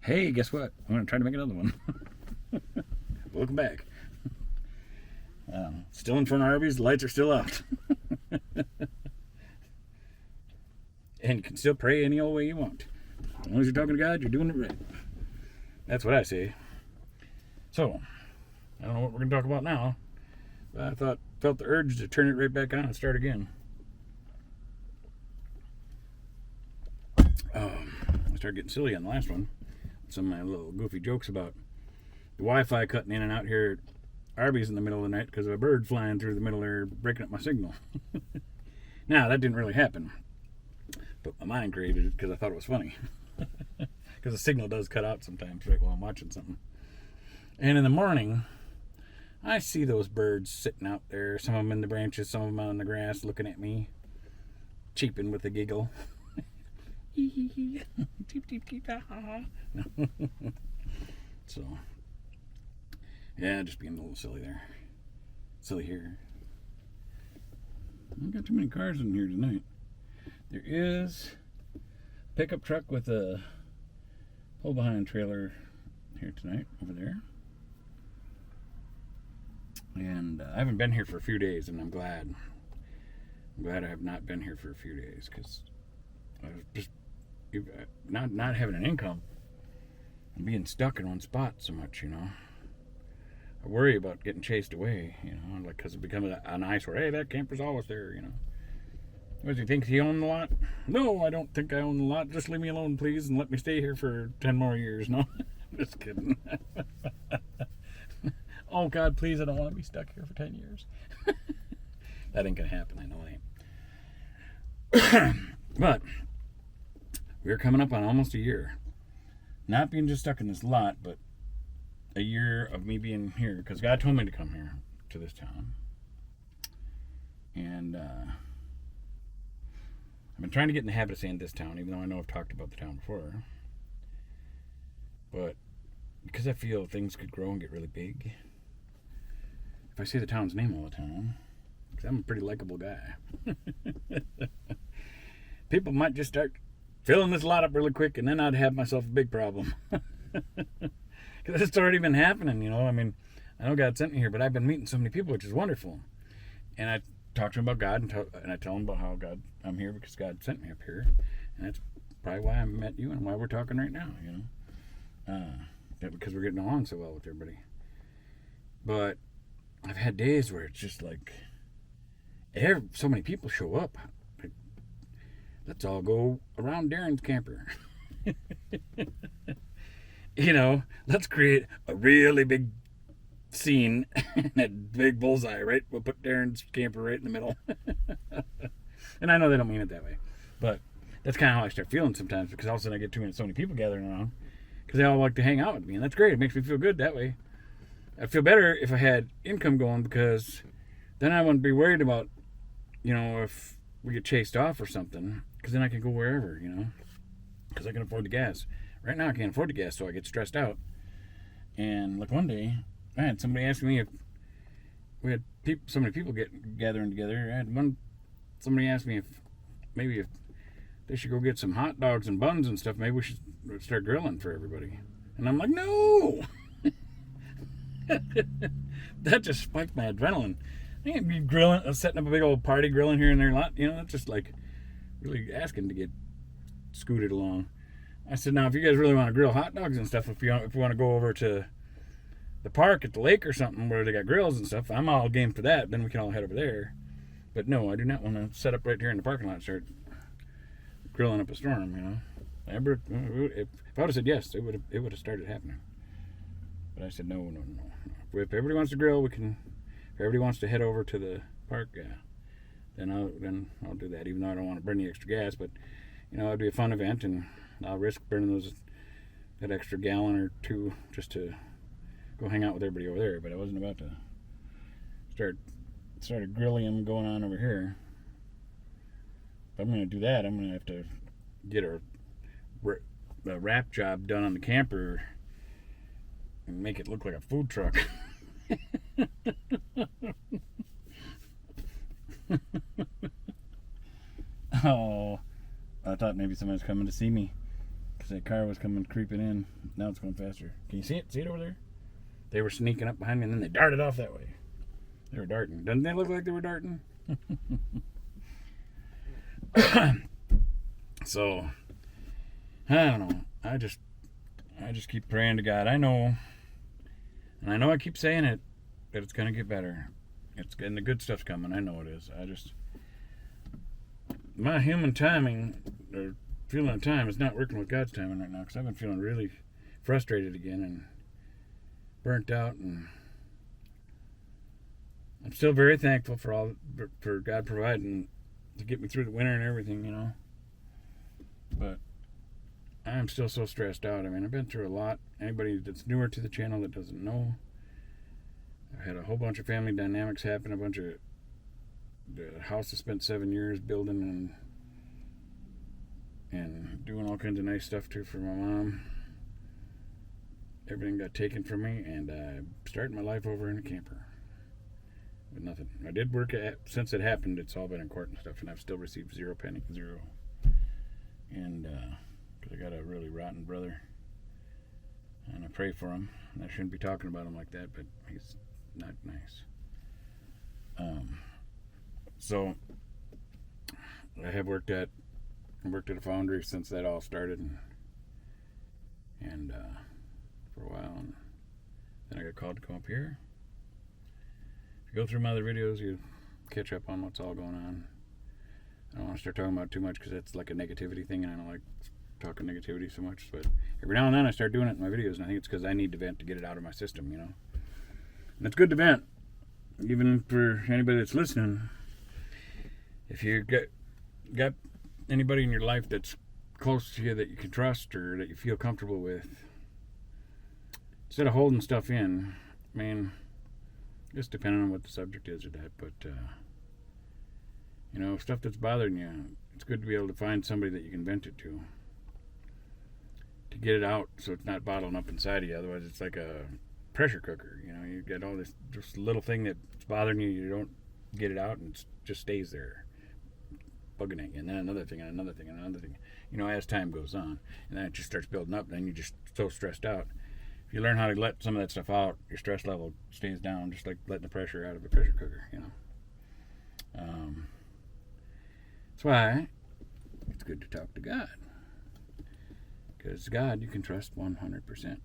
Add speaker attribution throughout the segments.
Speaker 1: Hey, guess what? I'm going to try to make another one. Welcome back. Still in front of Arby's. The lights are still out. And you can still pray any old way you want. As long as you're talking to God, you're doing it right. That's what I say. So, I don't know what we're going to talk about now. But I felt the urge to turn it right back on and start again. I started getting silly on the last one. Some of my little goofy jokes about the Wi-Fi cutting in and out here at Arby's in the middle of the night because of a bird flying through the middle there breaking up my signal. Now, that didn't really happen. But my mind created it because I thought it was funny. Because the signal does cut out sometimes right while I'm watching something. And in the morning, I see those birds sitting out there. Some of them in the branches, some of them on the grass looking at me. Cheeping with a giggle. Cheep, cheep, cheep, ha, ha, ha. So, yeah, just being a little silly there. Silly here. I don't got too many cars in here tonight. There is a pickup truck with a pull-behind trailer here tonight, over there. And I haven't been here for a few days, and I'm glad. I'm glad I have not been here for a few days, because I was just not having an income and being stuck in one spot so much, you know. I worry about getting chased away, you know, like because it becomes an eyesore. Hey, that camper's always there, you know. What, do you think he owned the lot? No, I don't think I own the lot. Just leave me alone, please, and let me stay here for 10 more years. No, just kidding. Oh, God, please, I don't want to be stuck here for 10 years. That ain't going to happen. I know it ain't. But we're coming up on almost a year. Not being just stuck in this lot, but a year of me being here. Because God told me to come here, to this town. And I've been trying to get in the habit of saying this town, even though I know I've talked about the town before. But because I feel things could grow and get really big, if I say the town's name all the time, because I'm a pretty likable guy, people might just start filling this lot up really quick, and then I'd have myself a big problem. Because it's already been happening, you know. I mean, I know God sent me here, but I've been meeting so many people, which is wonderful. And I talk to them about God, and I tell them about how I'm here because God sent me up here. And that's probably why I met you and why we're talking right now, you know. Because we're getting along so well with everybody. But I've had days where it's just like, so many people show up. Like, let's all go around Darren's camper. You know, let's create a really big scene and a big bullseye, right? We'll put Darren's camper right in the middle. And I know they don't mean it that way, but that's kind of how I start feeling sometimes, because all of a sudden I get so many people gathering around because they all like to hang out with me, and that's great. It makes me feel good that way. I'd feel better if I had income going, because then I wouldn't be worried about, you know, if we get chased off or something, because then I can go wherever, you know, because I can afford the gas. Right now I can't afford the gas, so I get stressed out. And like one day, I had somebody ask me if we had so many people gathering together. Somebody asked me if they should go get some hot dogs and buns and stuff. Maybe we should start grilling for everybody. And I'm like, no. That just spiked my adrenaline. I can't be grilling, setting up a big old party grilling here and there a lot. You know, that's just like really asking to get scooted along. I said, now, if you guys really want to grill hot dogs and stuff, if you want to go over to the park at the lake or something where they got grills and stuff, I'm all game for that. Then we can all head over there. But no, I do not want to set up right here in the parking lot and start grilling up a storm, you know. If I would have said yes, it would have started happening. But I said, no. If everybody wants to grill, we can. If everybody wants to head over to the park, yeah, then I'll do that, even though I don't want to burn the extra gas. But, you know, it'd be a fun event, and I'll risk burning that extra gallon or two just to go hang out with everybody over there. But I wasn't about to start a grilling going on over here. If I'm going to do that, I'm going to have to get a wrap job done on the camper and make it look like a food truck. Oh, I thought maybe somebody's coming to see me. because that car was coming creeping in. Now it's going faster. Can you see it? See it over there? They were sneaking up behind me, and then they darted off that way. They were darting. Doesn't they look like they were darting? So, I don't know. I just keep praying to God. I know, and I know I keep saying it, that it's going to get better. It's getting the good stuff's coming. I know it is. My human timing, or feeling of time, is not working with God's timing right now, because I've been feeling really frustrated again and burnt out, and I'm still very thankful for God providing to get me through the winter and everything, you know. But I'm still so stressed out. I mean, I've been through a lot. Anybody that's newer to the channel that doesn't know, I've had a whole bunch of family dynamics happen. The house I spent 7 years building and doing all kinds of nice stuff to for my mom. Everything got taken from me, and I'm starting my life over in a camper with nothing. I did work since it happened. It's all been in court and stuff, and I've still received zero. And because I got a really rotten brother, and I pray for him. And I shouldn't be talking about him like that, but he's not nice. So I have worked at a foundry since that all started, and for a while, and then I got called to come up here. If you go through my other videos, you catch up on what's all going on. I don't want to start talking about it too much because that's like a negativity thing, and I don't like talking negativity so much. But every now and then I start doing it in my videos, and I think it's because I need to vent to get it out of my system, you know. And it's good to vent, even for anybody that's listening. If you got anybody in your life that's close to you that you can trust or that you feel comfortable with, instead of holding stuff in, I mean, just depending on what the subject is or that, but you know, stuff that's bothering you, it's good to be able to find somebody that you can vent it to get it out, so it's not bottling up inside of you. Otherwise, it's like a pressure cooker. You know, you get all this just little thing that's bothering you, you don't get it out, and it just stays there, bugging at you, and then another thing, and another thing, and another thing. You know, as time goes on, and then it just starts building up, and then you're just so stressed out. If you learn how to let some of that stuff out, your stress level stays down, just like letting the pressure out of a pressure cooker, you know. That's why it's good to talk to God. Because God, you can trust 100%.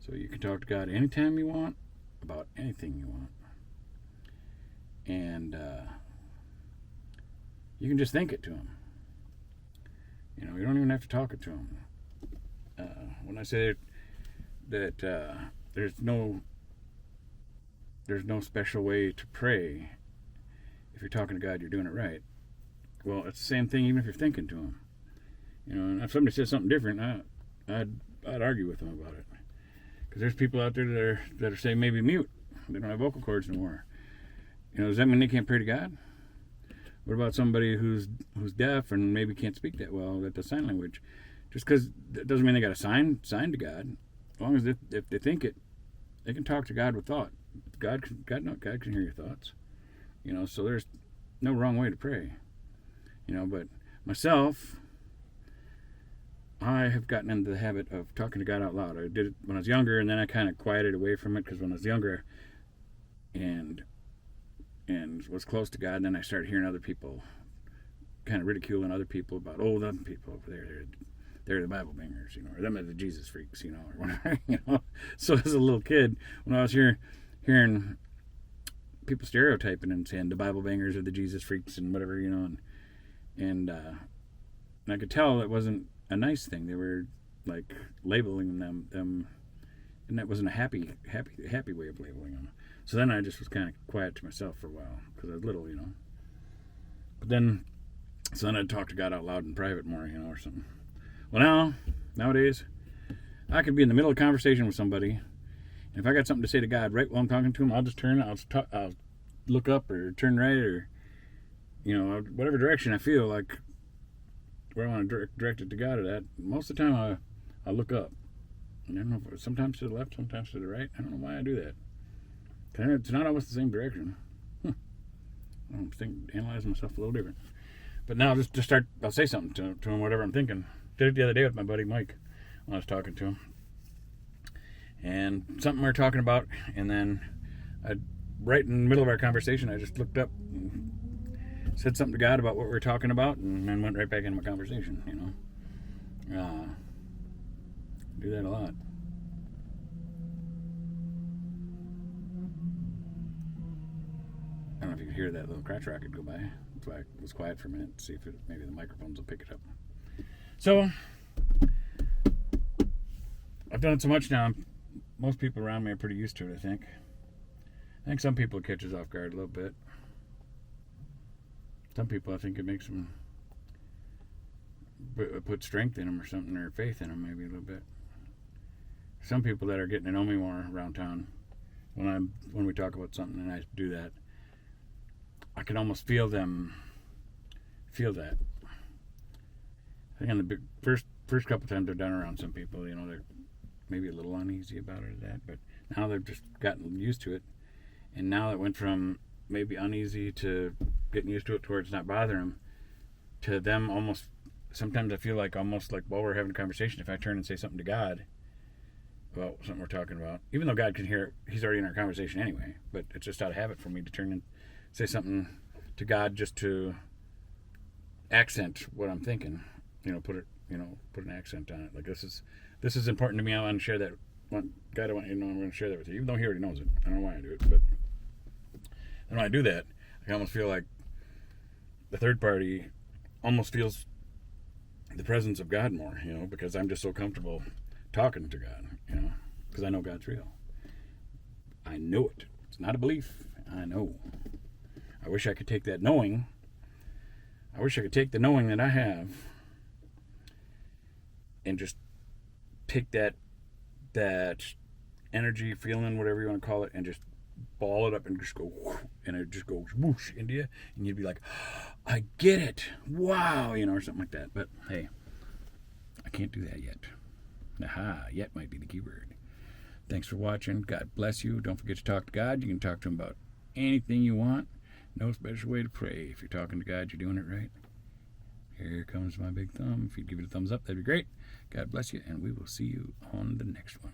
Speaker 1: So you can talk to God anytime you want, about anything you want. And you can just think it to Him. You know, you don't even have to talk it to Him. When I say that there's no special way to pray, if you're talking to God, you're doing it right. Well, it's the same thing even if you're thinking to Him. You know, and if somebody says something different, I'd argue with them about it. Because there's people out there that are saying maybe mute. They don't have vocal cords anymore. You know, does that mean they can't pray to God? What about somebody who's deaf and maybe can't speak that well, that does sign language? Just because that doesn't mean they got to sign to God. As long as if they think it, they can talk to God with thought. God can hear your thoughts. You know, so there's no wrong way to pray. You know, but myself, I have gotten into the habit of talking to God out loud. I did it when I was younger, and then I kind of quieted away from it because when I was younger and was close to God, and then I started hearing other people kind of ridiculing other people about, oh, them people over there, they're the Bible bangers, you know, or them are the Jesus freaks, you know, or whatever, you know. So as a little kid, when I was hearing people stereotyping and saying the Bible bangers are the Jesus freaks and whatever, you know, and I could tell it wasn't a nice thing. They were like labeling them, and that wasn't a happy way of labeling them. So then I just was kind of quiet to myself for a while because I was little, you know. But then I'd talk to God out loud in private more, you know, or something. Well, nowadays, I could be in the middle of a conversation with somebody, and if I got something to say to God right while I'm talking to Him, I'll just turn, I'll look up or turn right, or, you know, whatever direction I feel like where I want to direct it to God or that. Most of the time, I look up. And I don't know, sometimes to the left, sometimes to the right. I don't know why I do that. It's not always the same direction. I don't think, analyze myself a little different. But now I'll say something to Him, whatever I'm thinking. Did it the other day with my buddy Mike when I was talking to him. And something we were talking about, and then right in the middle of our conversation, I just looked up and said something to God about what we were talking about, and then went right back into my conversation, do that a lot. I don't know if you could hear that little crotch rocket go by. That's why I was quiet for a minute to see if maybe the microphones will pick it up. So, I've done it so much now, most people around me are pretty used to it, I think. I think some people it catches off guard a little bit. Some people, I think it makes them put strength in them or something, or faith in them maybe a little bit. Some people that are getting to know me more around town, when we talk about something and I do that, I can almost feel them feel that. I think on the first couple times I've done around some people, they're maybe a little uneasy about it or that, but now they've just gotten used to it, and now it went from maybe uneasy to getting used to it towards not bothering them, to them almost, sometimes I feel like almost like while we're having a conversation, if I turn and say something to God about something we're talking about, even though God can hear it, he's already in our conversation anyway, but it's just out of habit for me to turn and say something to God just to accent what I'm thinking, put an accent on it. Like this is important to me. I want to share that. God, I want you to know I'm going to share that with you, even though he already knows it. I don't know why I do it, but when I do that, I almost feel like the third party almost feels the presence of God more, because I'm just so comfortable talking to God, because I know God's real. I know it. It's not a belief. I know. I wish I could take that knowing. I wish I could take the knowing that I have and just take that energy, feeling, whatever you want to call it, and just ball it up and just go, and it just goes whoosh into you, and you'd be like, I get it, wow, or something like that. But hey, I can't do that yet. Aha, yet might be the key word. Thanks for watching. God bless you. Don't forget to talk to God. You can talk to him about anything you want. No special way to pray. If you're talking to God, you're doing it right. Here comes my big thumb. If you'd give it a thumbs up, that'd be great. God bless you, and we will see you on the next one.